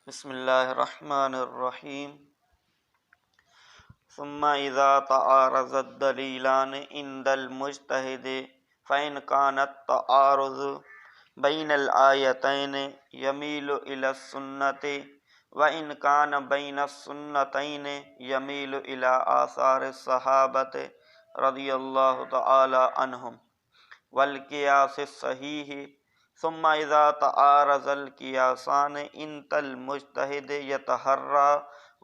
बिस्मिल्लाहिर्रहमानिर्रहीम। सुम्मा इज़ा तआरज़त दलीलान इंदल मुज्तहिद फ़इन कानत तआरुज़ बैनल आयतैन यमीलु इला सुन्नति व इन कान बैन सुन्नतैन यमीलु इला आसार सहाबत रज़ियल्लाहु तआला अन्हुम वल क़ियास सहीह। सुम्मा इज़ा तआरज़ल क़ियासान इंतल मुज्तहिद यतहर्रा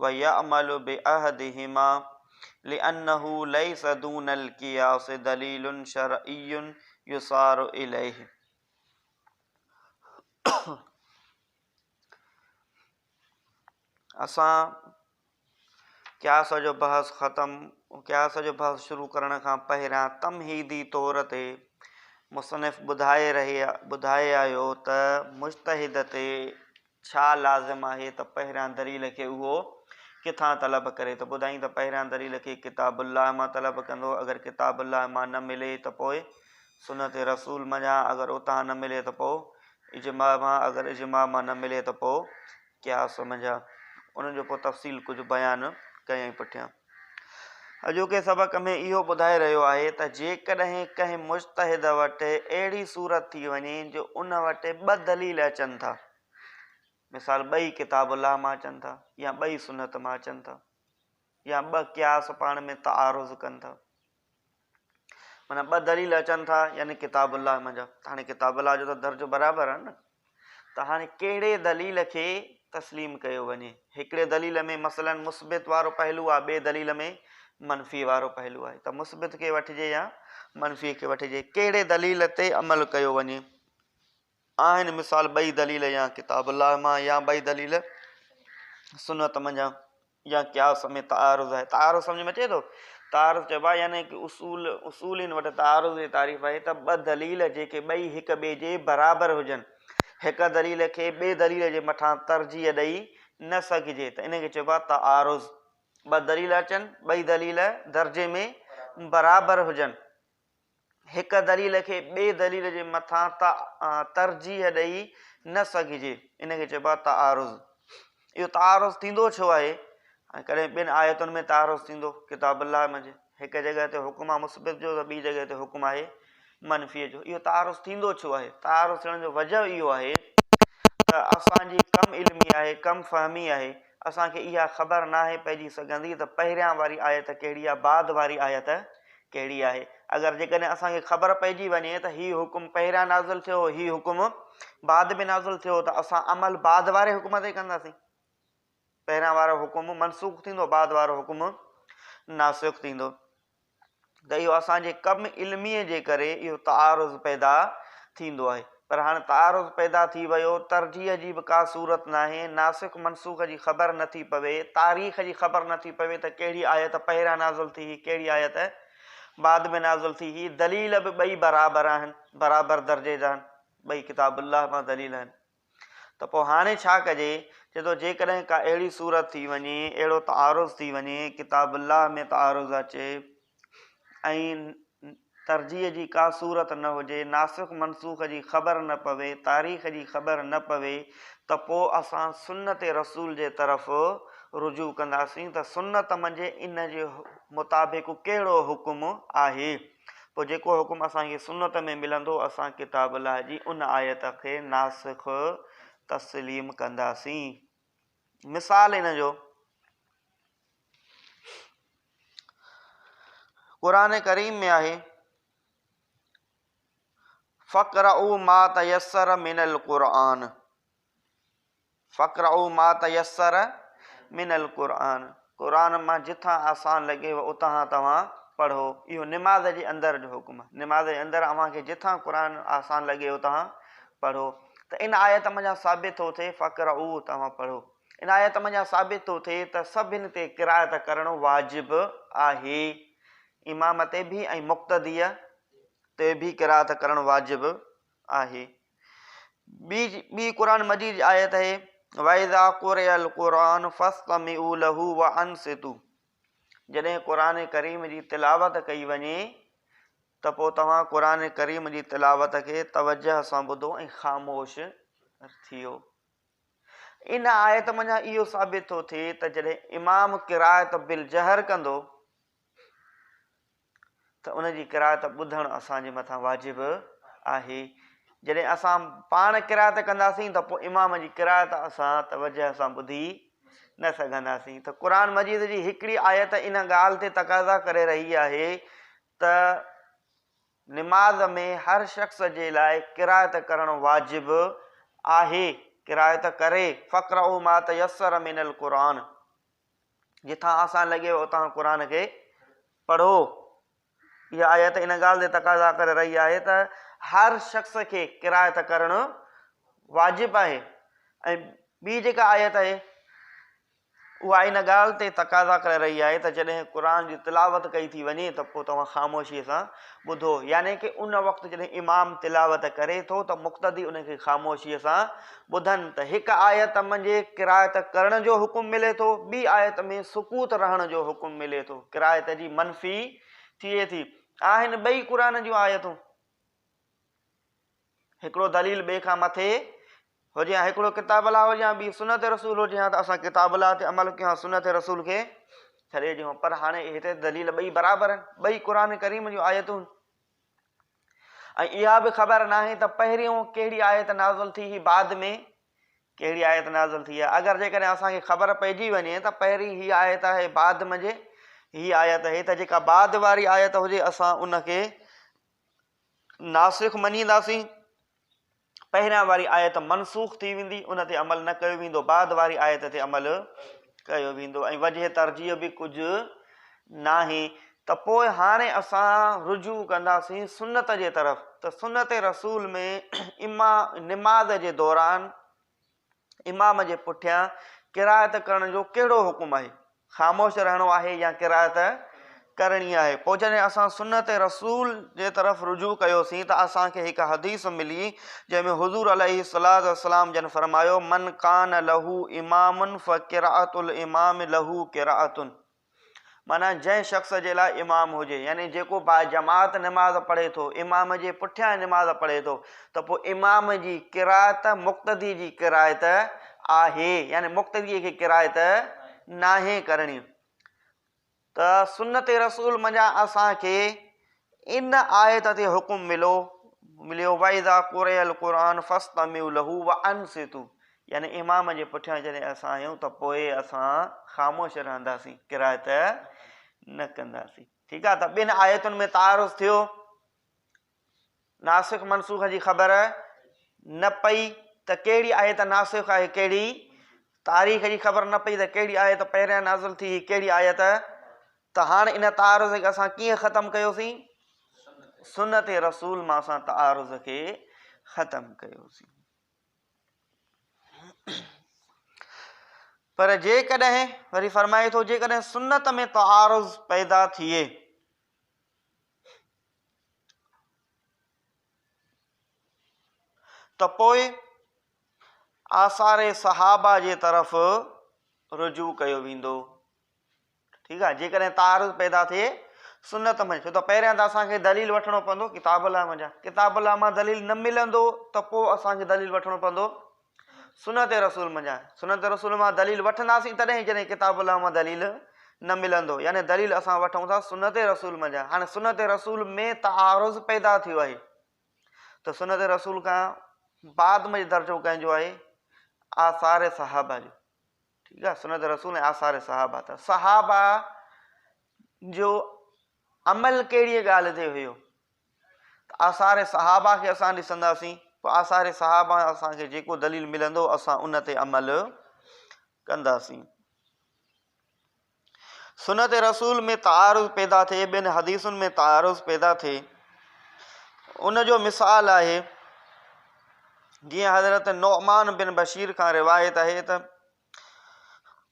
व यअमलु बिअहदिहिमा लिअन्नहु लैस दूनल क़ियास दलीलुन शरइयुन युसारु इलैहि। असां क़ियास जो बहस शुरू करण खां पहिरियां तमहीदी तौर ते मुसनिफ़ ॿुधाए आयो त मुज्तहिद ते छा लाज़िम आहे त पहिरियां दलील खे उहो किथां तलब करे। त ॿुधाई त पहिरियां दलील खे किताबुल्लाह मां तलब कंदो। अगरि किताबुल्लाह मां न मिले त पोइ सुन्नत रसूल मञा। अगरि उतां न मिले त पोइ इजमा मां। अगरि इजमा मां न मिले त पोइ क़ियास मञा। उन्हनि जो पोइ तफ़सील कुझु बयानु कयईं पुठियां। अॼोके सबक़ में इहो ॿुधाए रहियो आहे त जेकॾहिं कंहिं मुज्तहिद वटि अहिड़ी सूरत थी वञे जो उन वटि ॿ दलील अचनि था, मिसाल ॿई किताबुल्लाह मां अचनि था या ॿई सुन्नत मां अचनि था या ॿ क़ियास पाण में तआरुज़ कनि था, माना ॿ दलील अचनि था यानी किताबुल्लाह मंझा। हाणे किताबुल्लाह जो त दर्जो बराबरि आहे न। त हाणे कहिड़े दलील खे तस्लीम कयो वञे। हिकिड़े दलील में मसलन मुस्बित वारो पहलू आहे, ॿिए दलील में मनफ़ी वारो पहलू आहे। त मुस्बित खे वठिजे या मनफ़ी खे वठिजे, कहिड़े दलील ते अमल कयो वञे। आहिनि मिसाल ॿई दलील या किताबुल्लाह मां या ॿई दलील सुन्नत मंझां या क़ियास में तआरुज़ आहे। तआरुज़ सम्झ में अचे थो? तआरुज़ चइबो आहे यानी कि उसूलिन वटि तआरुज़ जी तारीफ़ आहे त ॿ दलील जेके ॿई हिक ॿिए जे बराबरि हुजनि, हिक दलील खे ॿिए दलील जे मथां तरजीह ॾेई न सघिजे, त इनखे चइबो आहे तआरुज़। ॿ दलील अचनि, ॿई दलील दर्जे में बराबरि हुजनि, हिक दलील खे ॿिए दलील जे मथां तरजीह ॾेई न सघिजे, इनखे चइबो आहे तआरुज़। इहो तआरुज़ थींदो छो आहे? कॾहिं ॿिनि आयतुनि में तआरुज़ थींदो किताबुल्लाह मंझि, हिक जॻह ते हुकुम आहे मुस्बित जो त ॿी जॻह ते हुकुम आहे मनफ़ीअ जो। इहो तआरुज़ थींदो छो आहे? तआरुज़ थियण जो वजह इहो आहे त असांजी कम इल्मी आहे, कम फ़हमी आहे। असांखे इहा ख़बर नाहे पइजी सघंदी त पहिरियां वारी आयत कहिड़ी आहे, बाद वारी आयत कहिड़ी आहे। अगरि जेकॾहिं असांखे ख़बर पइजी वञे त हीउ हुकुम पहिरियां नाज़िल थियो, हीउ हुकुम बाद में नाज़िल थियो, त असां अमल बाद वारे हुकुम ते कंदासीं। पहिरियां वारो हुकुम मनसूख़ थींदो, बाद वारो हुकुम नासिख़ थींदो। त इहो असांजे कम इल्मीअ जे करे इहो तआरुज़ पैदा थींदो आहे। पर हाणे तआरुज़ पैदा थी वियो, तरजीह जी बि का सूरत नाहे, नासिख़ मनसूख़ जी ख़बर नथी पवे, तारीख़ जी ख़बर नथी पवे त कहिड़ी आयत पहिरियां नाज़िल थी, कहिड़ी आयत बाद में नाज़िल थी। ही दलील बि ॿई बराबरि आहिनि, बराबरि दर्जे जा आहिनि, ॿई किताबुल्लाह मां दलील आहिनि। त पोइ हाणे छा कजे? चए थो जेकॾहिं का अहिड़ी सूरत थी वञे, अहिड़ो तआरुज़ थी वञे, किताबुल्लाह में तआरुज़ अचे ऐं तरजीह जी का सूरत न हुजे, नासिख़ मनसूख़ जी ख़बर न पवे, तारीख़ जी ख़बर न पवे, त पोइ असां सुन्नत रसूल जे तरफ़ रुजू कंदासीं त सुन्नत मंझि इन जे मुताबिक़ कहिड़ो हुकुम आहे। पोइ जेको हुकुम असांखे सुन्नत में मिलंदो, असां किताबुल्लाह जी उन आयत खे नासिख़ तस्लीम कंदासीं। मिसाल इन जो क़ुरान करीम में आहे फ़क़रऊ मा तयस्सर मिनल क़ुरआन, फ़क़रऊ मा तयस्सर मिनल क़ुरआन। क़ुरान मां जिथां आसान लॻेव उतां तव्हां पढ़ो। इहो निमाज़ जे अंदरि जो हुकुम आहे। निमाज़ जे अंदरि अव्हांखे जिथां क़ुरान आसान लॻे उतां पढ़ो। त इन आयत मञा साबित थो थिए फ़क़रऊ तव्हां पढ़ो। इन आयत मञा साबित थो थिए त सभिनि ते क़िराअत करणु वाजिब आहे। इमाम ते बि ऐं मुक़्तदीअ ते बि क़िराअत करणु वाजिब आहे। ॿी क़ुरान मजीद जी आयत आहे वइज़ा क़ुरिअल क़ुरआन फ़स्तमिऊ लहू व अंसितू। जॾहिं क़ुरान करीम जी तिलावत कई वञे त पोइ तव्हां क़ुरान करीम जी तिलावत खे तवजह सां ॿुधो ऐं ख़ामोश थियो। इन आयत मञा इहो साबित थो थिए त जॾहिं इमाम किरायत बिल जहर कंदो त उनजी किरायत ॿुधणु असांजे मथां वाजिब आहे। जॾहिं असां पाण किरायत कंदासीं त पोइ इमाम जी किरायत असां तवजह सां ॿुधी न सघंदासीं। त क़ुर मजीद जी हिकिड़ी आयत इन ॻाल्हि ते तक़ाज़ा करे रही आहे त निमाज़ में हर शख़्स जे लाइ किरायत करणु वाजिब आहे। किरायत करे फ़क़्रउ मा तयस्सर मिनल क़ुरान, जिथां आसान लॻे उतां क़ुर खे पढ़ो। इहा आयत इन ॻाल्हि ते तक़ाज़ा करे रही आहे त हर शख़्स खे किरायत करणु वाजिब आहे। ऐं ॿी जेका आयत आहे उहा इन ॻाल्हि ते तक़ाज़ा करे रही आहे त जॾहिं क़ुर जी तिलावत कई थी वञे त पोइ तव्हां ख़ामोशीअ सां ॿुधो, यानी कि उन वक़्तु जॾहिं इमाम तिलावत करे थो त मुक़्तदी उनखे ख़ामोशीअ सां ॿुधनि। त हिकु आयत मंझि किरायत करण जो हुकुम मिले थो, ॿी आयत में सुकूत रहण जो हुकुम मिले थो, किरायत जी मनफ़ी थिए थी। आहिनि ॿई क़ुर जूं आयतूं, हिकिड़ो दलील ॿिए खां मथे हुजे, हिकिड़ो किताब अला हुजे या ॿी सुन्नत रसूल हुजे हा त असां किताब अला ते अमल कयूं, सुन्नत रसूल खे छॾे ॾियूं। पर हाणे हिते दलील ॿई बराबरि आहिनि, ॿई क़ुर करीम जूं आयतूं। ऐं इहा बि ख़बर नाहे त पहिरियों कहिड़ी आयत नाज़िल थी, बाद में कहिड़ी आयत नाज़िल थी आहे। अगरि जेकॾहिं असांखे ख़बर पइजी वञे त पहिरीं हीअ आयत आहे, बाद मंझि हीअ आयत आहे, त जेका बाद वारी आयत हुजे असां उनखे नासिख़ मञींदासीं, पहिरियां वारी आयत मनसूख़ थी वेंदी, उन ते अमल न कयो वेंदो, बाद वारी आयत ते अमल कयो वेंदो। ऐं वजह तरजीह बि कुझु नाहे। त पोइ हाणे असां रुजू कंदासीं सुन्नत जे तरफ़। त सुन्नत रसूल में निमाज़ जे दौरान इमाम जे पुठियां किरायत करण जो कहिड़ो हुकुम आहे, ख़ामोश रहणो आहे या किरायत करणी आहे। पोइ जॾहिं असां सुन्नत रसूल जे तरफ़ रुजू कयोसीं त असांखे हिकु हदीस मिली जंहिंमें हुज़ूर अलैहिस्सलातु वस्सलाम जन फरमायो, मन कान लहू इमामुन फ़किराअतुल इमाम लहू किराअतुन। माना जंहिं शख़्स जे लाइ इमाम हुजे, यानी जेको बाजमात निमाज़ पढ़े थो, इमाम जे पुठियां निमाज़ पढ़े थो, त पोइ इमाम जी किरायत मुक़्तदी जी किरायत आहे, यानी मुक़्तदीअ खे किरायत नाहे करणी। त सुन्नत रसूल मंझां असांखे इन आयत ते हुकुम मिलियो वइज़ा क़ुरिअल क़ुरआन फ़स्तमिऊ लहू व अनसितू, यानी इमाम जे पुठियां जॾहिं असां आहियूं त पोइ असां ख़ामोश रहंदासीं, किरायत न कंदासीं। ठीकु आहे। त ॿिनि आयतुनि में तारुफ़ थियो, नासिख़ मनसूख़ जी ख़बर न पई त कहिड़ी आयत नासिख़ आहे, कहिड़ी तारीख़ जी ख़बर न पई त कहिड़ी आयत पहिरियां नाज़िल थी, कहिड़ी आयत। त हाणे इन तारुज़ खे असां कीअं ख़तमु कयोसीं, सुन्नत रसूल मां असां तारुज़ खे ख़तमु कयोसीं। पर जेकॾहिं वरी फरमाए थो, जेकॾहिं सुन्नत में तारुज़ पैदा थिए त पोइ आसारे सहाबा जे तरफ़ रुजू कयो वेंदो। ठीकु आहे। जेकॾहिं तारुज़ पैदा थिए सुन्नत में, छो त पहिरियां त असांखे दलील वठिणो पवंदो किताब अल्लाह मंझां, किताब अल्लाह मां दलील न मिलंदो त पोइ असांखे दलील वठिणो पवंदो सुन्नत रसूल मंझां। सुन्नत रसूल मां दलील वठंदासीं तॾहिं जॾहिं किताब अल्लाह मां दलील न मिलंदो, यानी दलील असां वठूं था सुन्नत रसूल मंझां। हाणे सुन्नत रसूल में तारुज़ पैदा थियो आहे त सुन्नत रसूल खां बाद में दर्जो कंहिंजो आहे, आसार सहाबा जो। ठीकु आहे। सुन्नत रसूल ऐं आसार सहाबा, त सहाबा जो अमल कहिड़ी ॻाल्हि ते हुयो, त आसार सहाबा खे असां ॾिसंदासीं, पोइ आसार सहाबा असांखे जेको दलील मिलंदो असां उन ते अमल कंदासीं। सुन्नत रसूल में तारुज़ पैदा थिए, ॿिनि हदीसुनि में तारुज़ पैदा थिए, उन जो मिसाल आहे जीअं हज़रत नौमान बिन बशीर खां रिवायत आहे त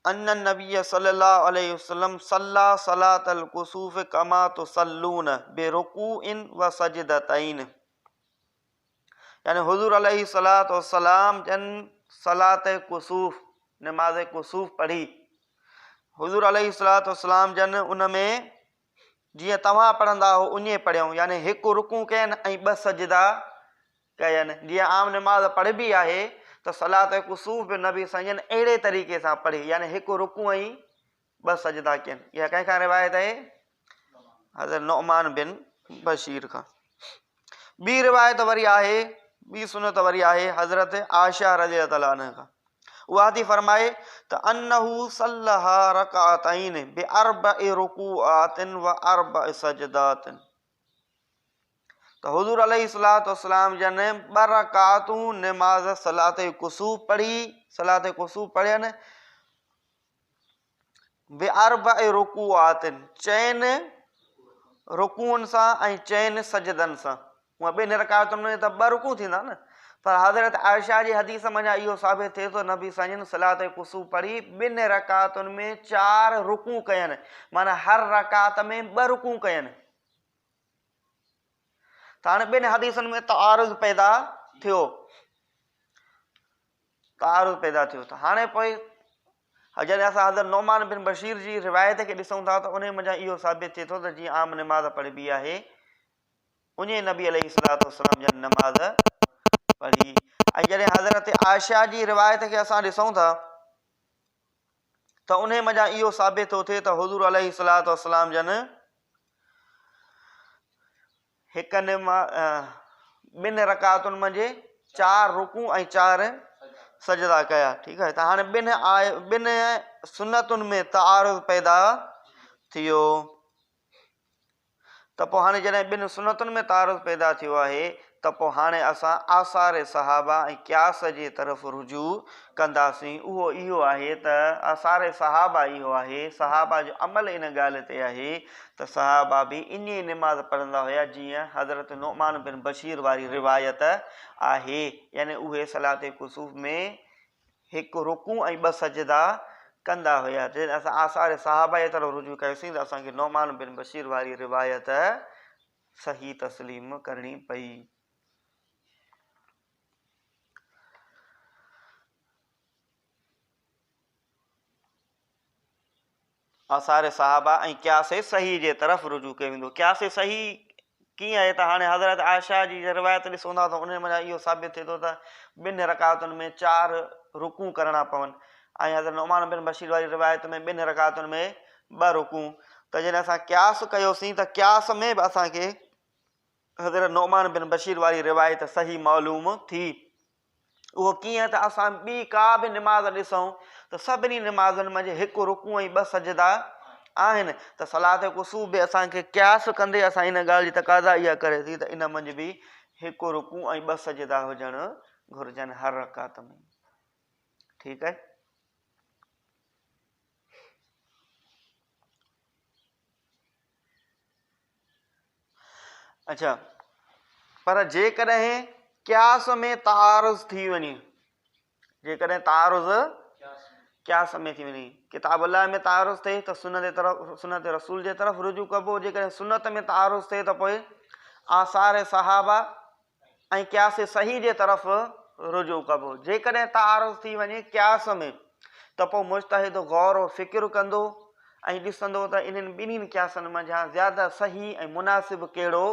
अन्न नबी सल्लल्लाहु अलैहि वसल्लम सल्ला सलातल कुसूफ कमा तुसल्लून बिरुकूइन व सजदतैन, यानी हुजूर अलैहिस्सलातु वस्सलाम जन सलात कुसूफ, नमाज कुसूफ पढ़ी, हुजूर अलैहिस्सलातु वस्सलाम जन उन में जीअं तव्हां पढ़ंदा हो उन पढ़ियऊं, यानी हिकु रुकू कयनि ऐं ॿ सजदा कयनि। जीअं आम नमाज़ पढ़बी आहे त त सलात कुसूफ़ बि नबी साईं अहिड़े तरीक़े सां पढ़ी, यानी हिकु रुकू ऐं 2 सजदा कयनि। इहा कंहिंखां रिवायत आहे? हज़रत नुअमान बिन बशीर खां। ॿी रिवायत वरी आहे, ॿी सुनत वरी आहे हज़रत आयशा रज़ियल्लाहु ताला अन्हा खां। उहा थी फरमाए त अन्नहु सल्लहा रकातैन बि अर्बअ रुकूआतिन व अर्बअ सजदातिन। त हुजूर अलैहिस्सलातु वस्सलाम जन 2 रकातूं नमाज सलात कुसूफ़ पढ़ी, सलात कुसूफ़ पढ़ियनि बि अर्बअ रुकूआतिन, 4 रुकूअनि सां ऐं 4 सजदनि सां। उहा 2 रकातुनि में त 2 रुकू थींदा न, पर हज़रत आयशा जी हदीस मञा इहो साबित थिए थो नबी साईं सलात कुसूफ़ पढ़ी 2 रकातुनि में 4 रुकू कयनि, माना हर रकात में 2 रुकू कयनि। त हाणे 2 हदीसनि में तारुज़ पैदा थियो, त हाणे पोइ जॾहिं असां हज़रत नुअमान बिन बशीर जी रिवायत खे ॾिसूं था त उन मञा इहो साबित थिए थो त जीअं आम नमाज़ पढ़बी आहे उन नबी अलैहिस्सलातु वस्सलाम जन नमाज़ पढ़ी। ऐं जॾहिं हज़रत आयशा जी रिवायत खे असां ॾिसूं था त उन मञा इहो साबित थो थिए त हुजूर अलैहिस्सलातु वस्सलाम जन हिकु 2 रकातुनि मंझि 4 रुकू ऐं 4 सजदा कया। ठीकु आहे, त हाणे 2 सुनतुनि में तारुज़ पैदा थियो। त पोइ हाणे जॾहिं 2 सुनतुनि में तारुज़ पैदा थियो आहे त पोइ हाणे असां आसार सहाबा ऐं क़यास जे तरफ़ रुजू कंदासीं। उहो इहो आहे त आसार सहाबा इहो आहे, सहाबा जो अमल इन ॻाल्हि ते आहे त सहाबा बि इन नमाज़ पढ़ंदा हुया जीअं हज़रत नुअमान बिन बशीर वारी रिवायत आहे, यानी उहे सलात कुसूफ़ में 1 रुकू ऐं 2 सजदा कंदा हुया। जॾहिं असां आसार सहाबा जे तरफ़ रुजू कयोसीं त असांखे नुअमान बिन बशीर वारी रिवायत सही तस्लीम करणी पई। आसार सहाबा ऐं क़यास सही जे तरफ़ रुजू कयो वेंदो। क़यास सही कीअं आहे त हाणे हज़रत आयशा जी रिवायत ॾिसूं था त उन में इहो साबित थिए थो त 2 रकातुनि में 4 रुकू करणा पवनि ऐं हज़रत नुअमान बिन बशीर वारी रिवायत में 2 रकातुनि में 2 रुकू। त जॾहिं असां क़यास कयोसीं त क़यास में बि असांखे हज़रत नुअमान बिन बशीर वारी रिवायत सही मालूम थी। उहो कीअं त असां ॿी का बि नमाज़ ॾिसूं त सभिनी नमाज़ुनि मंझि 1 रुकू ऐं 2 सजदा आहिनि। त सलात कुसूफ़ बि असांखे क़यास कंदे असां इन ॻाल्हि जी तक़ाज़ा इहा करे थी त इन मंझि बि 1 रुकू ऐं 2 सजदा हुजणु घुरिजनि हर रकात में। ठीकु आहे, अच्छा, पर जेकॾहिं क़यास में तारुज़ थी वञे, जेकॾहिं तारुज़ क़यास में थी वञे, किताब अल्लाह में तारुज़ थिए त सुन्नत रसूल जे तरफ़ रुजू कबो। जेकॾहिं सुन्नत में तारुज़ थिए त पोइ आसार सहाबा ऐं क़यास सही जे तरफ़ रुजू कबो। जेकॾहिं तारुज़ थी वञे क़यास में त पोइ मुज्तहिद गौर फ़िक्र कंदो ऐं ॾिसंदो त इन्हनि ॿिन्हिनि क़यासनि मंझां ज़्यादा सही ऐं मुनासिब कहिड़ो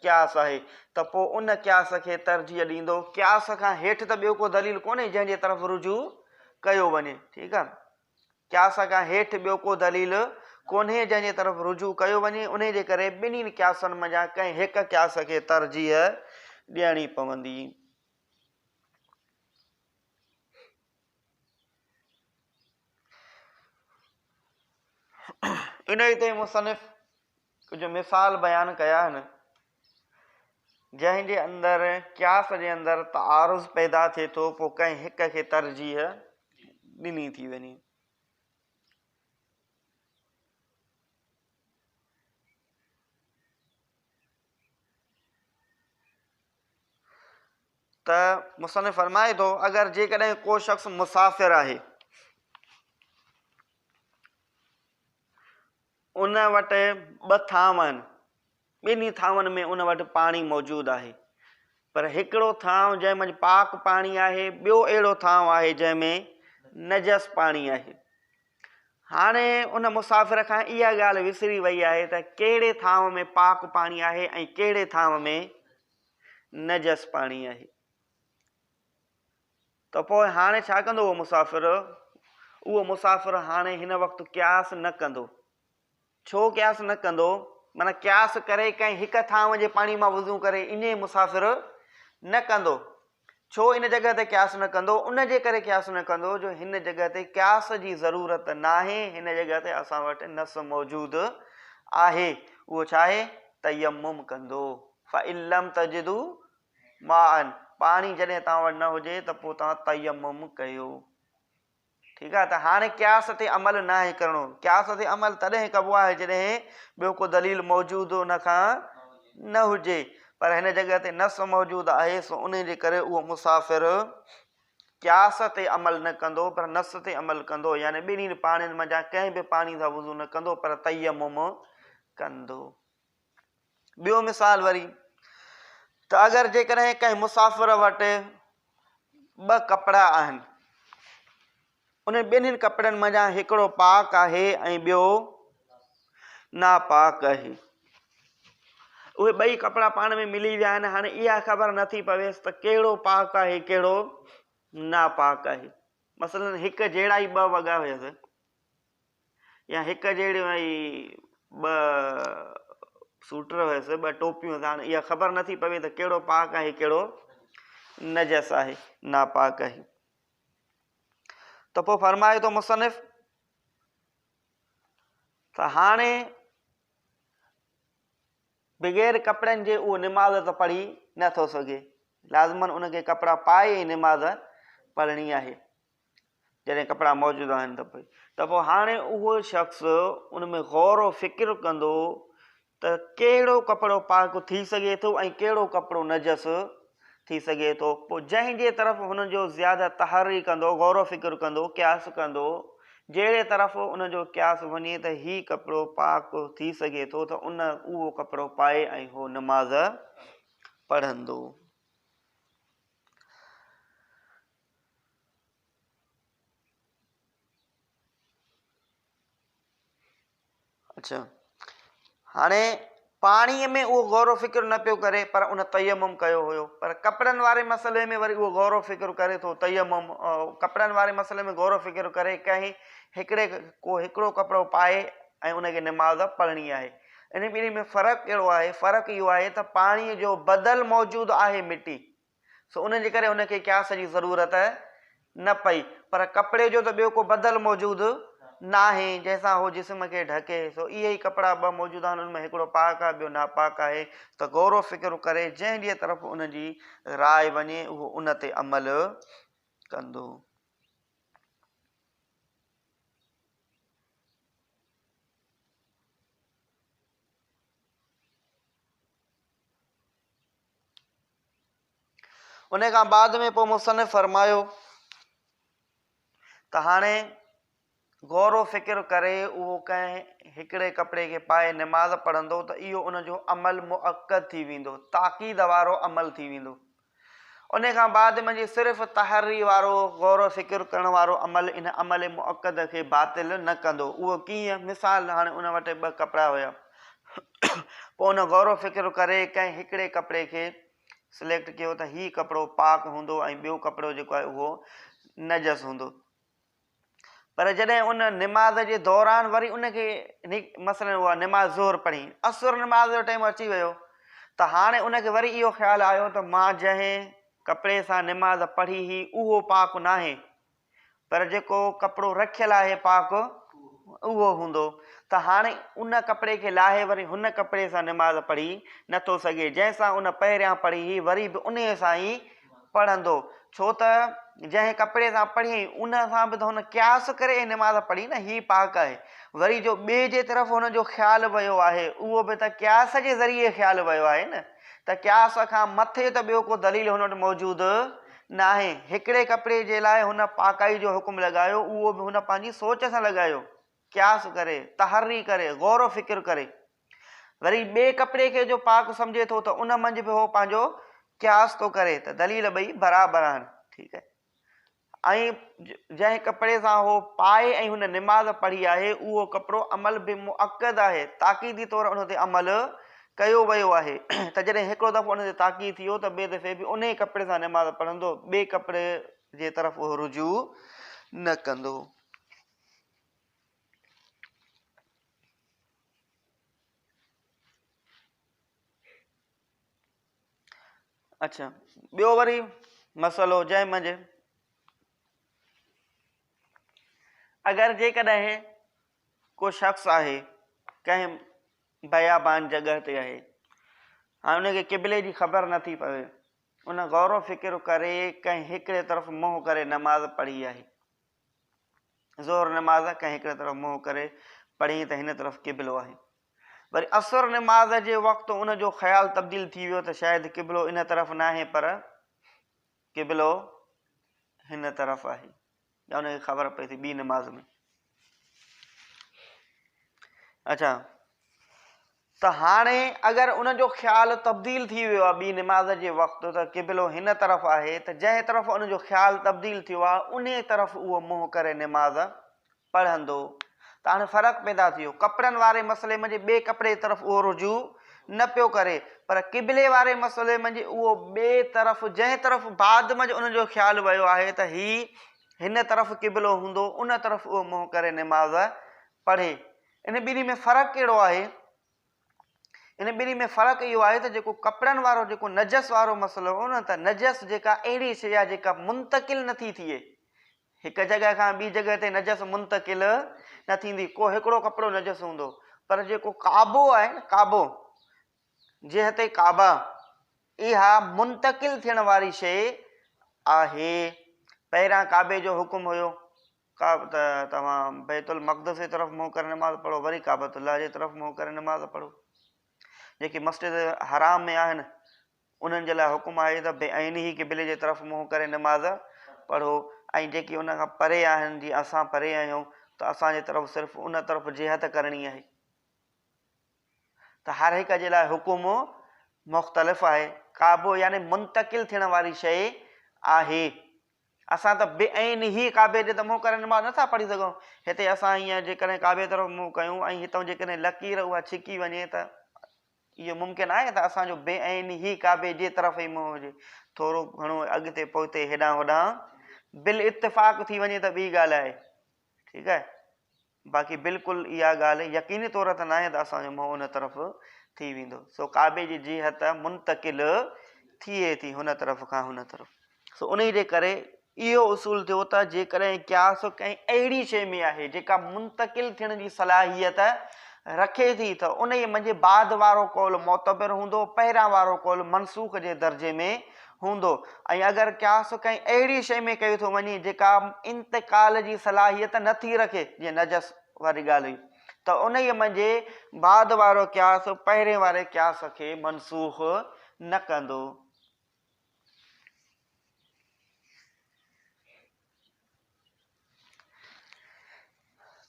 क़यास आहे त पोइ उन क़यास खे तरजीह ॾींदो। क़यास खां हेठि त ॿियो को दलील कोन्हे जंहिंजे तरफ़ रुजू कयो वञे। ठीकु आहे, क़यास खां हेठि ॿियो को दलील कोन्हे जंहिंजे तरफ़ रुजू कयो वञे। उन जे करे ॿिन्हिनि क़यासनि मंझां कंहिं हिकु क़यास खे तरजीह ॾियणी पवंदी। इन ते मुसनिफ़ कुझु मिसाल बयानु कया आहिनि जंहिंजे अंदरि क़यास जे अंदरि तारुज़ पैदा थिए थो, पोइ कंहिं हिक खे तरजीह ॾिनी थी वञे। त मुसनिफ़ फरमाए थो अगरि जेकॾहिं को शख़्स मुसाफ़िर आहे, उन वटि 2 थांव आहिनि, ॿिन्ही थांवनि में उन वटि पाणी मौजूदु आहे, पर हिकिड़ो थांव जंहिं में पाक पाणी आहे, ॿियो अहिड़ो थांव आहे जंहिंमें नजस पाणी आहे। हाणे उन मुसाफ़िर खां इहा ॻाल्हि विसरी वई आहे त कहिड़े थांव में पाक पाणी आहे ऐं कहिड़े थांव में नजस पाणी आहे। त पोइ हाणे छा कंदो उहो मुसाफ़िर? उहो मुसाफ़िर हाणे हिन वक़्तु क़यास न कंदो। छो क़यास न कंदो? माना क़यास करे कंहिं हिक थांव जे पाणी मां वुज़ू करे इन मुसाफ़िर न कंदो। छो इन जॻह ते क़यास न कंदो? उन जे करे क़यास न कंदो जो हिन जॻह ते क़यास जी ज़रूरत नाहे, हिन जॻह ते असां वटि नस मौजूद आहे। उहो छा आहे? तयम्मुम कंदो। फ़इल्लम तजिदू माअन, पाणी जॾहिं तव्हां वटि न हुजे त पोइ तव्हां तयम्मुम कयो। ठीकु आहे। त हाणे क़यास ते अमल न आहे करिणो। क़यास ते अमल तॾहिं कबो आहे जॾहिं ॿियो को दलील मौजूदु उन खां न हुजे, पर हिन जॻह ते नस मौजूदु आहे, सो उन जे करे उहो मुसाफ़िर क़यास ते अमल न कंदो पर नस ते अमल कंदो। यानी ॿिन्हिनि पाणिनि मंझां कंहिं बि पाणी सां वुज़ू न कंदो पर तयम्मुम कंदो। ॿियो मिसाल वरी, त अगरि जेकॾहिं कंहिं मुसाफ़िर वटि ॿ कपिड़ा आहिनि, उन ॿिन्हिनि कपिड़नि मंझां हिकिड़ो पाक आहे ऐं ॿियो नापाक आहे। उहे ॿई कपिड़ा पाण में मिली विया आहिनि। हाणे इहा ख़बर नथी पवेसि त कहिड़ो पाक आहे कहिड़ो नापाक आहे। मसलन हिकु जहिड़ा ई ॿ वॻा हुयसि, या हिकु जहिड़ियूं ई ॿ सूटर हुयसि, ॿ टोपियूं हुयसि। हाणे इहा ख़बर नथी पवे त कहिड़ो पाक आहे कहिड़ो नजस आहे, नापाक आहे। त पोइ फरमाए थो मुसनिफ़ त हाणे बग़ैर कपिड़नि जे उहो निमाज़ त पढ़ी नथो सघे, लाज़िमन उनखे कपिड़ा पाए ई निमाज़ पढ़णी आहे जॾहिं कपिड़ा मौजूदु आहिनि त पोइ हाणे उहो शख़्स उन में गौर फ़िक्र कंदो त कहिड़ो कपिड़ो पाक थी सघे थो ऐं कहिड़ो कपिड़ो नजस थी सघे थो। पोइ जंहिंजे तरफ़ हुनजो ज़्यादा तहरी कंदो, गौर फ़िक्र कंदो, क़यास कंदो, जहिड़े तरफ़ उनजो क़यास वञे त ही कपिड़ो पाक थी सघे थो त उहो कपिड़ो पाए ऐं हो नमाज़ पढ़ंदो। अच्छा, हाणे पाणीअ में उहो गौर फ़िक्र न पियो करे पर उन तयम्मुम कयो हुयो, पर कपिड़नि वारे मसइले में वरी उहो गौर फ़िक्र करे थो। तयम्मुम कपिड़नि वारे मसइले में गौर फ़िक्र करे कंहिं हिकिड़ो कपिड़ो पाए ऐं उनखे निमाज़ पढ़णी आहे। इन ॿिन्ही में फ़र्क़ु कहिड़ो आहे? फ़र्क़ु इहो आहे त पाणीअ जो बदल मौजूदु आहे मिटी, सो उन जे करे उनखे क़यास जी ज़रूरत न पई, पर कपिड़े जो त ॿियो को बदल मौजूदु न आहे जंहिंसां हो जिस्म खे ढके। सो इहे ई कपिड़ा ॿ मौजूदु आहिनि, उनमें हिकिड़ो पाक आहे ॿियो नापाक आहे। त गौर फ़िक्र करे जंहिं जे तरफ़ उनजी राय वञे उहो उन ते अमल कंदो। उन खां बाद में पोइ मुसनिफ़ फरमायो त हाणे गौर फ़िक्र करे उहो कंहिं हिकिड़े कपिड़े खे पाए निमाज़ पढ़ंदो त इहो उनजो अमल मुअक्कद थी वेंदो, ताक़ीद वारो अमल थी वेंदो। उन खां बाद में सिर्फ़ु तहरी वारो गौर फ़िक्र करण वारो अमल इन अमल मुअक्कद खे बातिल न कंदो। उहो कीअं? मिसाल, हाणे उन वटि ॿ कपिड़ा हुया, पोइ उन गौर फ़िक्र करे कंहिं हिकिड़े कपिड़े खे सिलेक्ट कयो त हीउ कपिड़ो पाक हूंदो ऐं ॿियो कपिड़ो जेको आहे उहो नजस हूंदो। पर जॾहिं उन निमाज़ जे दौरान वरी उनखे मसलन उहा निमाज़ ज़ोहर पढ़ी, असुर निमाज़ जो टाइम अची वियो, त हाणे उनखे वरी इहो ख़्यालु आयो त मां जंहिं कपिड़े सां निमाज़ पढ़ी ही उहो पाक न आहे, पर जेको कपिड़ो रखियलु आहे पाक उहो हूंदो। त हाणे उन कपिड़े खे लाहे वरी हुन कपिड़े सां निमाज़ पढ़ी नथो सघे, जंहिंसां उन पहिरियां पढ़ी ही वरी बि उन सां ई पढ़ंदो। छो त जंहिं कपिड़े सां पढ़ी उन सां बि त हुन क़यास करे निमाज़ पढ़ी न, ही पाक आहे। वरी जो ॿिए जे तरफ़ हुनजो ख़्यालु वियो आहे उहो बि त क़यास जे ज़रिए ख़्यालु वियो आहे न, त क़यास खां मथे त ॿियो को दलील हुन वटि मौजूदु न आहे। हिकिड़े कपिड़े जे लाइ हुन पाकाई जो हुकुम लॻायो, उहो बि हुन पंहिंजी सोच सां लॻायो, क़यास करे, तहरी करे, गौर फ़िक्र करे। वरी ॿिए कपिड़े खे जो पाक सम्झे थो त उन मंझि बि हो पंहिंजो क़यास थो करे, त दलील ॿई बराबरि आहिनि। ठीकु आहे। ऐं जंहिं कपिड़े सां हो पाए ऐं हुन निमाज़ पढ़ी आहे उहो कपिड़ो अमल बि मुअक्कद आहे, ताक़ीदी तौरु उन ते अमल कयो वियो आहे। त जॾहिं हिकिड़ो दफ़ो उन ते ताक़ीद थी वियो त ॿिए दफ़े बि उन कपिड़े सां निमाज़ पढ़ंदो, ॿिए कपिड़े जे तरफ़ उहो रुजू न कंदो। अच्छा, ॿियो वरी मसइलो जंहिं मंझि अगरि जेकॾहिं को शख़्स आहे कंहिं बयाबान जॻह ते आहे, हाणे उनखे क़िबले जी ख़बर नथी पवे, उन गौर फ़िक्र करे कंहिं हिकिड़े तरफ़ मुंहुं करे नमाज़ पढ़ी आहे, ज़ोहर नमाज़ कंहिं हिकिड़े तरफ़ मुंहुं करे पढ़ी त हिन तरफ़ क़िबलो आहे। वरी असुर नमाज़ जे वक़्तु उनजो ख़्यालु तब्दील थी वियो त शायदि क़िबलो इन तरफ़ न आहे पर क़िबलो हिन तरफ़ आहे, या उनखे ख़बर पए थी ॿी नमाज़ में। अच्छा, त हाणे अगरि उनजो ख़्यालु तब्दील थी वियो आहे ॿी नमाज़ जे वक़्तु त क़िबलो हिन तरफ़ आहे, त जंहिं तरफ़ उनजो ख़्यालु तब्दील थियो आहे उन तरफ़ उहो मुंहुं करे नमाज़ पढ़ंदो। त हाणे फ़र्क़ु पैदा थियो, कपिड़नि वारे मसइले में ॿिए कपिड़े तरफ़ उहो रुजू न पियो करे, पर क़िबले वारे मसइले में उहो ॿिए तरफ़ जंहिं तरफ़ बाद में उनजो ख़्यालु वियो आहे त हिन तरफ़ क़िबलो हूंदो, उन तरफ़ उहो मुंहुं करे नमाज़ पढ़े। इन ॿिन्ही में फ़र्क़ु कहिड़ो आहे? इन ॿिन्ही में फ़र्क़ु इहो आहे त जेको कपिड़नि वारो जेको नजस वारो मसइलो हो न, त नजस जेका अहिड़ी शइ आहे जेका मुंतकिल नथी थिए, हिकु जॻह खां ॿी जॻह ते नजस मुंतकिल न थींदी। को हिकिड़ो कपिड़ो नजस हूंदो, पर जेको काबो आहे न, काबो जिहते काबा, इहा मुंतकिल थियण वारी शइ आहे। पहिरियां काबे जो हुकुम हुयो त तव्हां बैतुल मक़दस जे तरफ़ मुंहुं करे नमाज़ पढ़ो, वरी काबतुल्लाह जे तरफ़ मुंहुं करे नमाज़ पढ़ो। जेके मस्जिद हराम में आहिनि उन्हनि जे लाइ हुकुम आहे त बेआईनी ही क़िबले जे तरफ़ मुंहुं करे नमाज़ पढ़ो, ऐं जेकी उन खां परे आहिनि, जीअं असां परे आहियूं त असांजे तरफ़ सिर्फ़ु उन तरफ़ जिहत करणी आहे। त हर हिक जे लाइ हुकुम मुख़्तलिफ़ आहे। काबो यानी मुंतकिल थियण वारी शइ आहे। असां त बेआईन ही काबे जे त मुंहुं करे नमाज़ नथा पढ़ी सघूं। हिते असां हीअं जेकॾहिं काबे तरफ़ मुंहुं कयूं ऐं हितां जेकॾहिं लकीर उहा छिकी वञे त इहो मुमकिन आहे त असांजो बेआईन ही काबे जे तरफ़ ई मुंहुं हुजे। थोरो घणो अॻिते पोइते हेॾां होॾां बिल इत्तिफ़ाक़ थी वञे त ॿी ॻाल्हि आहे, ठीकु आहे। बाक़ी बिल्कुलु इहा ॻाल्हि यकीनी तौर ते न आहे त असांजो मुंहुं उन तरफ़ थी वेंदो। सो काबे जी जिहत मुंतकिल थिए थी हुन तरफ़ खां हुन तरफ़। सो उन जे करे इहो उसूल थियो त जेकॾहिं क्यास कंहिं अहिड़ी शइ में आहे जेका मुंतकिल थियण जी सलाहियत रखे थी, त उन जे मंझि बाद वारो कौल मोतबर हूंदो, पहिरियां वारो कौल मनसूख जे दर्जे में हूंदो। ऐं अगरि क्यास कंहिं अहिड़ी शइ में कयो थो वञे जेका इंतकाल जी सलाहियत नथी रखे, जीअं नजस वारी ॻाल्हि हुई, त उन जे मंझि बाद वारो क्यास पहिरें वारे क्यास खे मनसूख न कंदो।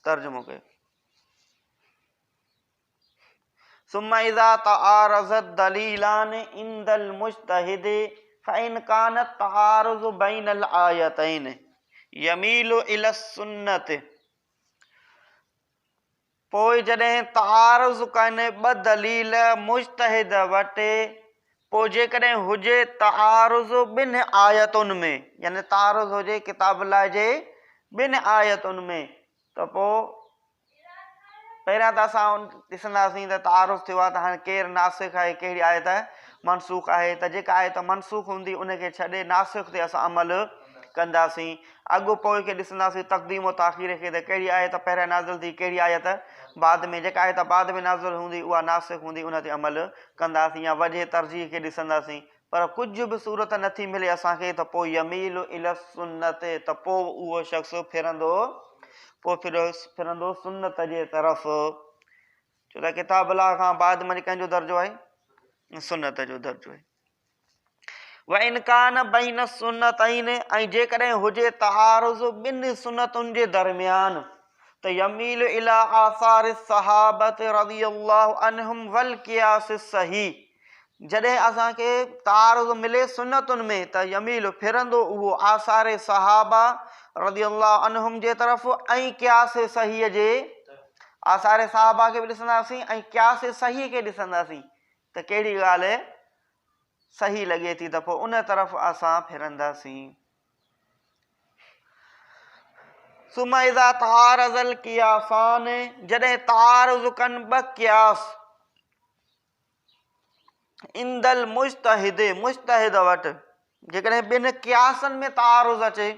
तर्जुमो कयो। सुम्मा इज़ा तआरज़त दलीलान इंदल मुज्तहिद फ़इन कानत तआरुज़ बैनल आयतैन यमीलु इला सुन्नत। पोइ जॾहिं तआरुज़ कनि ॿ दलील मुज्तहिद वटि, पोइ जेकॾहिं हुजे तआरुज़ ॿिनि आयतुनि में, यानी तआरुज़ हुजे किताब अल्लाह जे ॿिनि आयतुनि में, त पोइ पहिरियां त असां ॾिसंदासीं त तआरुज़ थियो आहे त हाणे केरु नासिख़ आहे कहिड़ी आयत मनसूख आहे। त जेका आयत मनसूख हूंदी उनखे छॾे नासिख़ ते असां अमल कंदासीं। अॻु पोइ खे ॾिसंदासीं तक़दीम और ताख़ीर खे, त कहिड़ी आयत पहिरियां नाज़िल थी, कहिड़ी आयत बाद में। जेका आयत बाद में नाज़िल हूंदी उहा नासिख़ हूंदी, उन ते अमल कंदासीं। या वजह तरजीह खे ॾिसंदासीं। पर कुझु बि सूरत नथी मिले असांखे, त पोइ यमील इला सुन्नत, त पोइ उहो शख़्स फिरंदो सुन्नत जे तरफ़। छो त किताब अल्लाह खां बाद में कंहिंजो दर्जो आहे? सुन्नत जो दर्जो आहे। व इनकान बैन सुन्नतैन, ऐं जेकॾहिं हुजे तआरुज़ ॿिनि सुन्नतुनि जे दरमियान, त यमील इला आसार सहाबत रज़ियल्लाहु अन्हुम वल क़ियास सही। जॾहिं असांखे तआरुज़ मिले सुन्नतुनि में, त यमील फिरंदो उहो आसार सहाबा रज़ियल्लाहु अन्हुम जे तरफ़ ऐं क़ियास सहीअ जे, आसार सहाबा खे बि ॾिसंदासीं ऐं क़ियास सही खे ॾिसंदासीं त कहिड़ी ॻाल्हि सही लॻे थी, त पोइ उन तरफ़ असां फिरंदासीं। सुम इज़ा तारज़ल क़ियासान, जॾहिं तारुज़ कनि ॿ क़ियास इंदल मुज्तहिद, मुज्तहिद वटि, जेकॾहिं ॿिनि क़ियासनि में तारुज़ अचे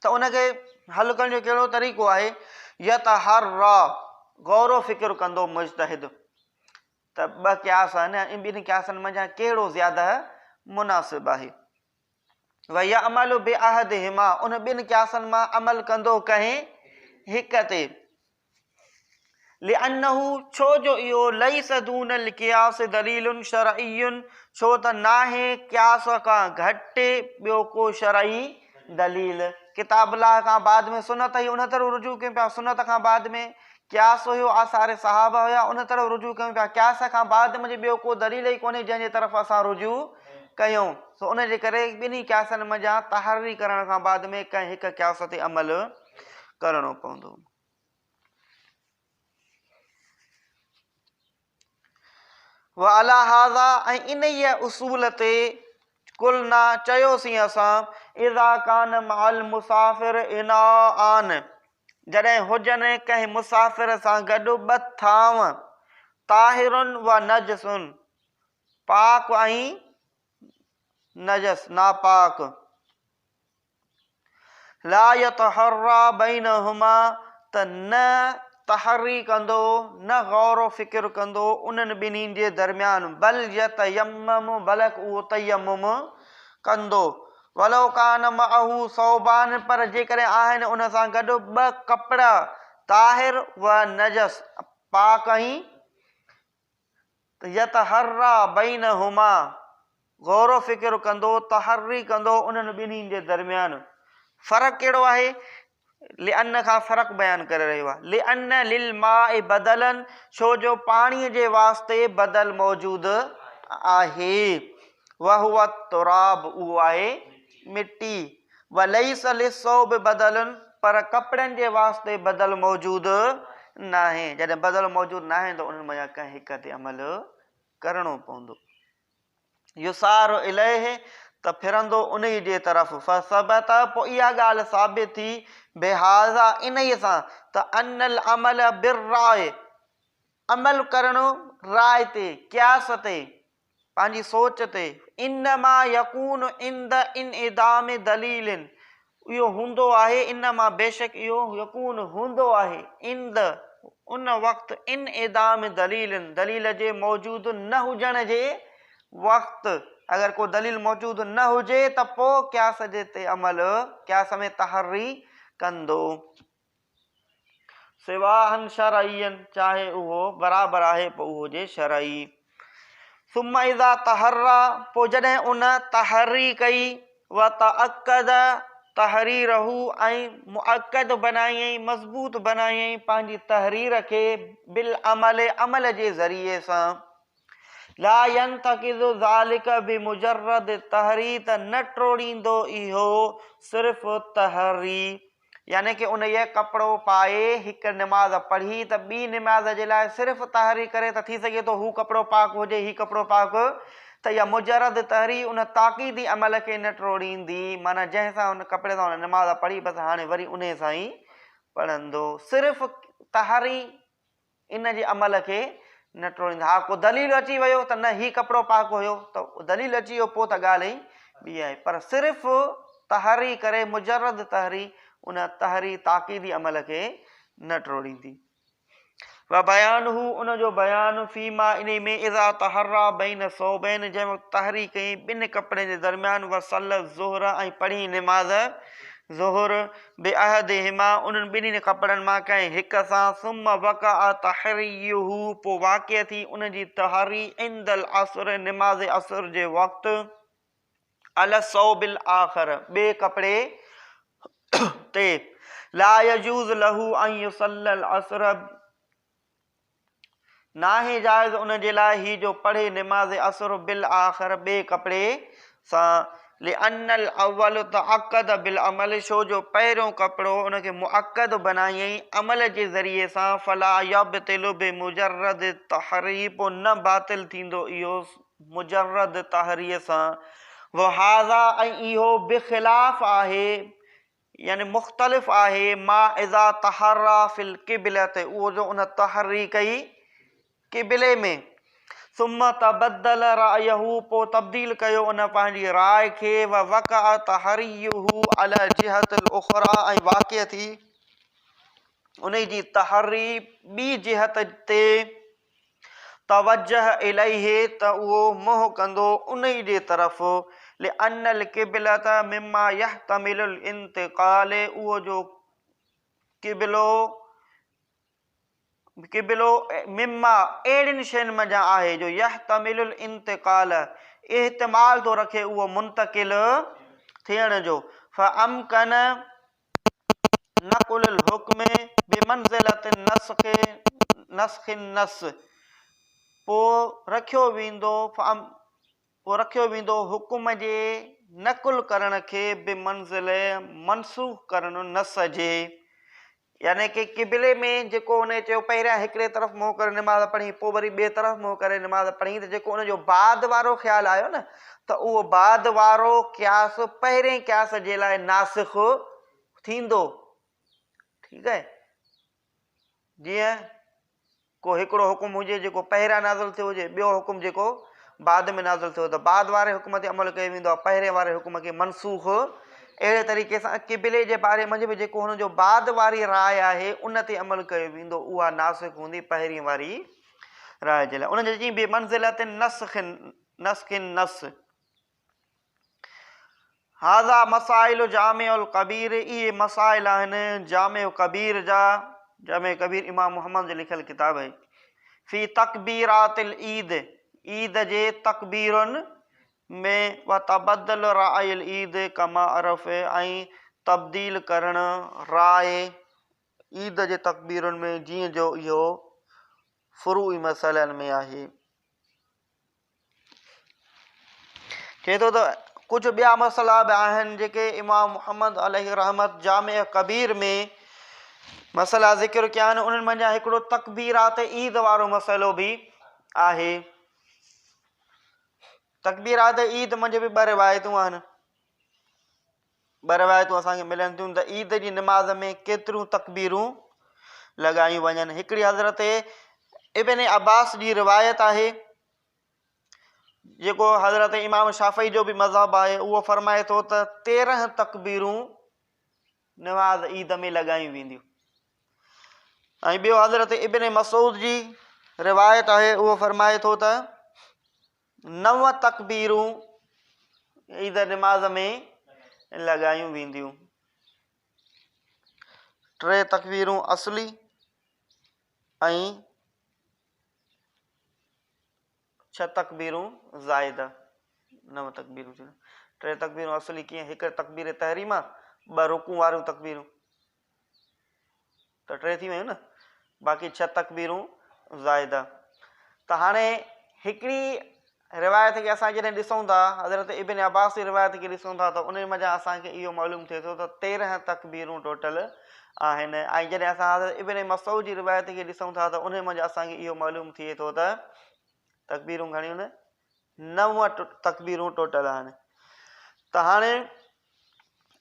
त उनखे हल करण जो कहिड़ो तरीक़ो आहे, यतहर्रा, गौर फ़िक्र कंदो मुज्तहिद त ॿ क़ियास आहिनि, इन ॿिनि क़ियासनि मंझां कहिड़ो ज़्यादा मुनासिब आहे। व यअमलु बिअहदिहिमा, उन ॿिनि क़ियासनि मां अमल कंदो कंहिं हिक ते। लिअन्नहु, छो जो इहो लैस दूनल क़ियास दलीलुन शरइयुन, छो त नाहे क़ियास खां घटि ॿियो को शरई दलील। किताब अल्लाह खां बाद में सुन्नत ई उन तरफ़ रुजू कयूं पिया, सुन्नत खां बाद में क़ियास हुयो, आसार सहाबा हुया, उन तरफ़ रुजू कयूं पिया। क़ियास खां बाद मुंहिंजे ॿियो को दलील ई कोन्हे जंहिंजे तरफ़ असां रुजू कयूं, सो उन जे करे ॿिन्ही क़ियासनि मंझां तहरी करण खां बाद में कंहिं हिक क़ियास ते अमल करणो पवंदो। व अला हाज़ा, ऐं इन ई उसूल ते कुलना, चयोसीं असां, इज़ा कान मअल मुसाफ़िर इनाआन, जॾहिं हुजनि कंहिं मुसाफ़िर सां गॾु ॿ थांव, ताहिरुन व नजसुन, पाक ऐं नजस नापाक, ला यतहर्रा बैनहुमा, त न तहरी कंदो, न गौर फ़िक्र कंदो उन्हनि ॿिन्हिनि जे दरमियान, बल यतयम्मम, बल्कि उहो तयम्मुम कंदो। वलो कान मअहू सौबान, पर जेकॾहिं आहिनि उन सां गॾु ॿ कपिड़ा, ताहिर व नजस, पाक ऐं यतहर्रा बैनहुमा, गौर फ़िक्र कंदो, तहरी कंदो उन्हनि ॿिन्हिनि जे दरमियान। फ़र्क़ु कहिड़ो आहे, लिअन्न खां फ़र्क़ु बयानु करे रहियो आहे। लिअन्न लिल माए बदलन, छो जो पाणीअ जे वास्ते बदल मौजूद आहे, वहुव तुराब, उहो आहे मिट्टी, व लैस लिस्सौब बदलन, पर कपिड़नि जे वास्ते बदल मौजूद नाहे। जॾहिं बदल मौजूद नाहे त उन्हनि में कंहिं हिक ते अमल करणो पवंदो। युसार इलैहि, त फिरंदो उन जे तरफ़, फसबत, पोइ इहा ॻाल्हि साबित थी, बेहाज़ा, इन सां, त अनल अमल बिर्राय, अमल करणो राय ते, क़ियास ते, पंहिंजी सोच ते, इनमा यकून इंद इन इदाम दलीलिन, इहो हूंदो आहे, इनमा बेशक इहो यकून हूंदो आहे, इंद उन वक़्तु, इन इदाम दलीलिन, दलील जे मौजूद न हुजण जे वक़्तु, अगरि को दलील मौजूद न हुजे त पोइ क़ियास जे ते अमल, क़ियास में तहरी कंदो। सिवाहन शरईयन, चाहे उहो बराबरि आहे पोइ उहो हुजे शरई। सुम्मा इज़ा तहर्रा, पोइ जॾहिं उन तहरी कई, व तअक्कद, तहरीरहू, ऐं मुअक्कद बनायई, मज़बूत बनायई पंहिंजी तहरीर खे, बिल अमल, अमल जे ज़रिए सां, ला यंतकिज़ु ज़ालिक बिमुजर्रद तहरी, त न टोड़ींदो इहो सिर्फ़ु तहरी, यानी कि उन ये कपिड़ो पाए हिकु निमाज़ पढ़ी त ॿी निमाज़ जे लाइ सिर्फ़ु तहरी करे त थी सघे थो हू कपिड़ो पाक हुजे, ही कपिड़ो पाक, त इहा मुजरद तहरी उन ताक़ीदी अमल खे न टोड़ींदी, माना जंहिंसां उन कपिड़े सां उन निमाज़ पढ़ी बसि हाणे वरी उन सां ई पढ़ंदो, सिर्फ़ु तहरी इन जे अमल खे न टोड़ींदा। हा को दलील अची वियो त न ही कपिड़ो पाक हुयो, त दलील अची वियो पोइ त ॻाल्हि ई ॿी आहे, पर सिर्फ़ु तहरी करे, मुजरद तहरी, उन तहरी ताक़ीदी अमल खे न टोड़ींदी। व बयान हू, उन जो बयानु, फीमा, इन में, इज़ा तहर्रा बैन सौबैन, जंहिं वक़्तु तहरी कई ॿिनि कपिड़े जे दरमियान, व सल ज़ुहर, ऐं पढ़ी निमाज़ ज़ुहर, बिअहदिहिमा, उन्हनि ॿिन्हिनि कपिड़नि मां कंहिं हिक सां, सुम वक़अ तहरीयुहु, पोइ वाक़िअ थी उन जी तहरी, इंदल असर, निमाज़ असर जे वक़्तु, अल सौबिल आख़र, ॿिए कपिड़े ते, ला यजूज़ लहू अन युसल्लल असर, नाहे जायज़ उन जे लाइ ही जो पढ़े निमाज़ असर बिल आख़र, ॿिए कपिड़े सां, लिअन्नल अव्वल तअक्कद बिल अमल, छो जो पहिरियों कपिड़ो उनखे मुअक्कद बनायई अमल जे ज़रिए सां, फला यब्तिलु बिमुजर्रद तहरी, पोइ न बातिल थींदो इहो मुजर्रद तहरीअ सां, वहाज़ा, ऐं इहो बिख़िलाफ़ आहे यानी मुख़्तलिफ़ आहे मा इज़ा तहर्रा फिल क़िबलत, उहो जो उन तहरी कई क़िबले में, सुम्मा तबद्दल रायहू, पोइ तब्दील कयो उन पंहिंजी राय खे, व वक़अ तहरीयुहू अला जिहतिल उख़रा, ऐं वाक़िअ थी उन जी तहरी ॿी जिहत ते, तवज्जह इलैहि, त उहो मुंहुं कंदो उन जे तरफ़, लिअन्नल क़िबलत मिम्मा यहतमिलुल इंतिक़ाल, उहो जो क़िबलो मिम्मा अहिड़ियुनि शयुनि मंझां आहे जो यहतमिलुल इंतिक़ाल, इहतिमाल थो रखे उहो मुंतकिल थियण जो, फअमकन नक़ुलुल हुक्म बिमंज़िलति नस्ख़िन नस, पोइ रखियो वेंदो हुकुम जे नकुल करण खे बिमंज़िल मनसूख़ करण नस जे। यानी कि क़िबले में जेको उन चयो पहिरियां हिकिड़े तरफ़ मुंहुं करे निमाज़ पढ़ी, पोइ वरी ॿिए तरफ़ मुंहुं करे निमाज़ पढ़ी, त जेको उन जो बाद वारो ख़्यालु आयो न, त उहो बाद वारो क़ियास पहिरें क़ियास जे लाइ नासिख़ थींदो। ठीकु आहे, जीअं को हिकिड़ो हुकुम हुजे जेको पहिरियां नाज़िल थियो हुजे, ॿियो हुकुम जेको बाद में नाज़िल थियो, त बाद वारे हुकुम ते अमल कयो वेंदो आहे, पहिरें वारे हुकुम खे मनसूख़। अहिड़े तरीक़े सां क़िबले जे बारे में बि जेको हुनजो बाद वारी राय आहे उन ते अमल कयो वेंदो, उहा नासिख़ हूंदी पहिरीं वारी राय जे लाइ। उन जे बि मंज़िलत नस्ख़िन नस। हाज़ा मसाइल जामिउल कबीर, इहे मसाइल आहिनि जामिउ कबीर जा। जामिउ कबीर इमाम मुहम्मद जो लिखियल किताब आहे। फ़ी तकबीरातिल ईद, ईद जे तकबीरुनि में, व तबद्दल रायल ईद कमा अरफ़, ऐं तब्दील करण राय ईद जे तकबीरुनि में, जीअं जो इहो फ़ुरूई मसइलनि में आहे। चए थो त कुझु ॿिया मसइला बि आहिनि जेके इमाम मुहम्मद अलैहि रहमत जामे कबीर में मसइला ज़िक्र कया आहिनि। उन्हनि मंझां हिकिड़ो तकबीरात ईद वारो मसइलो बि आहे। तकबीरात ईद मंझि बि ॿ रिवायतूं आहिनि, ॿ रिवायतूं असांखे मिलनि थियूं त ईद जी निमाज़ में केतिरियूं तकबीरूं लॻायूं वञनि। हिकिड़ी हज़रत इब्न अब्बास जी रिवायत आहे, जेको हज़रत इमाम शाफ़ी जो बि मज़हब आहे। उहो फरमाए थो त 13 तकबीरूं निमाज़ ईद में लॻायूं वेंदियूं। ऐं ॿियो हज़रत इब्न मसूद जी रिवायत आहे, उहो फरमाए थो त 9 तकबीरूं ईद निमाज़ में लॻायूं वेंदियूं। 3 तकबीरूं असली ऐं 6 तकबीरूं ज़ाइदा। 9 तकबीरूं, 3 तकबीरूं असली कीअं, हिकु तकबीर तहरीमा, 2 रुकू वारियूं तकबीरूं, त 3 थी वियूं न, बाक़ी 6 तकबीरूं ज़ाइदा। त हाणे हिकिड़ी रिवायत खे असां जॾहिं ॾिसूं था, हज़रत इब्न अब्बास जी रिवायत खे ॾिसूं था, त उन मंझां असांखे इहो मालूम थिए थो त 13 तकबीरूं टोटल आहिनि। ऐं जॾहिं असां हज़रत इब्न मसूद जी रिवायत खे ॾिसूं था, त उन मंझि असांखे इहो मालूम थिए थो त तकबीरूं घणियूं आहिनि, 9 तकबीरूं टोटल आहिनि। त हाणे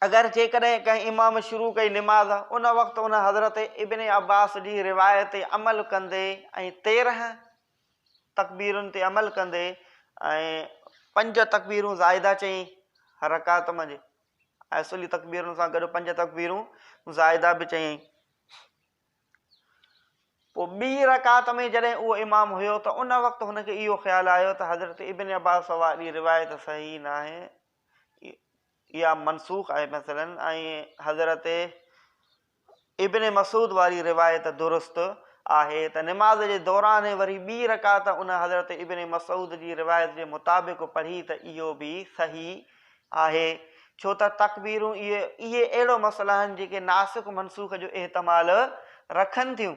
अगरि जेकॾहिं कंहिं इमाम शुरू कई निमाज़, उन वक़्तु उन हज़रत इब्न अब्बास जी रिवायत ते अमल कंदे ऐं 13 तकबीरुनि ते अमल कंदे ऐं 5 तकबीरूं ज़ाइदा चई रकात मंझि, असली तकबीरुनि सां गॾु 5 तकबीरूं ज़ाइदा बि चयईं। पोइ ॿी रकात में जॾहिं उहो इमाम हुयो, त उन वक़्तु हुनखे इहो ख़्यालु आयो त हज़रत इब्न अब्बास वारी रिवायत सही न आहे, इहा मनसूख़ आहे मसलन, ऐं हज़रत इब्न मसूद वारी रिवायत दुरुस्त आहे। त निमाज़ जे दौरान वरी ॿी रकात उन हज़रत इब्न मसूद जी रिवायत जे मुताबिक़ पढ़ी, त इहो बि सही आहे। छो त तकबीरूं इहे अहिड़ो मसइला आहिनि जेके नासिख़ मनसूख़ जो इहतमाल रखनि थियूं।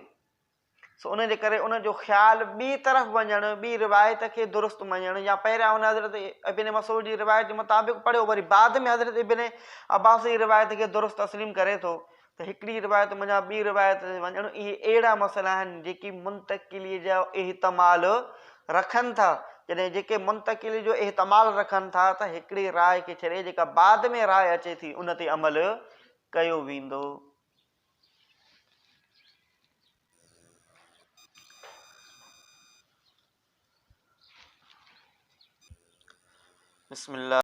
सो उन जे करे उन जो ख़्यालु ॿी तरफ़ वञणु, ॿी रिवायत खे दुरुस्त मञणु, या पहिरियां हुन हज़रत इब्न मसूद जी रिवायत जे मुताबिक़ पढ़ियो, वरी बाद में हज़रत इब्न अब्बास जी रिवायत खे दुरुस्त तस्लीम करे थो, त हिकिड़ी रिवायत मंझां ॿी रिवायत वञणु, इहे अहिड़ा मसइला आहिनि जेकी मुंतकिली जो इहतमाल रखनि था। जॾहिं जेके मुंतकिली जो इहतमाल रखनि था, त हिकिड़ी राय खे छॾे जेका बाद में राय अचे थी उन ते अमल कयो वेंदो। बिस्मिल्लाह।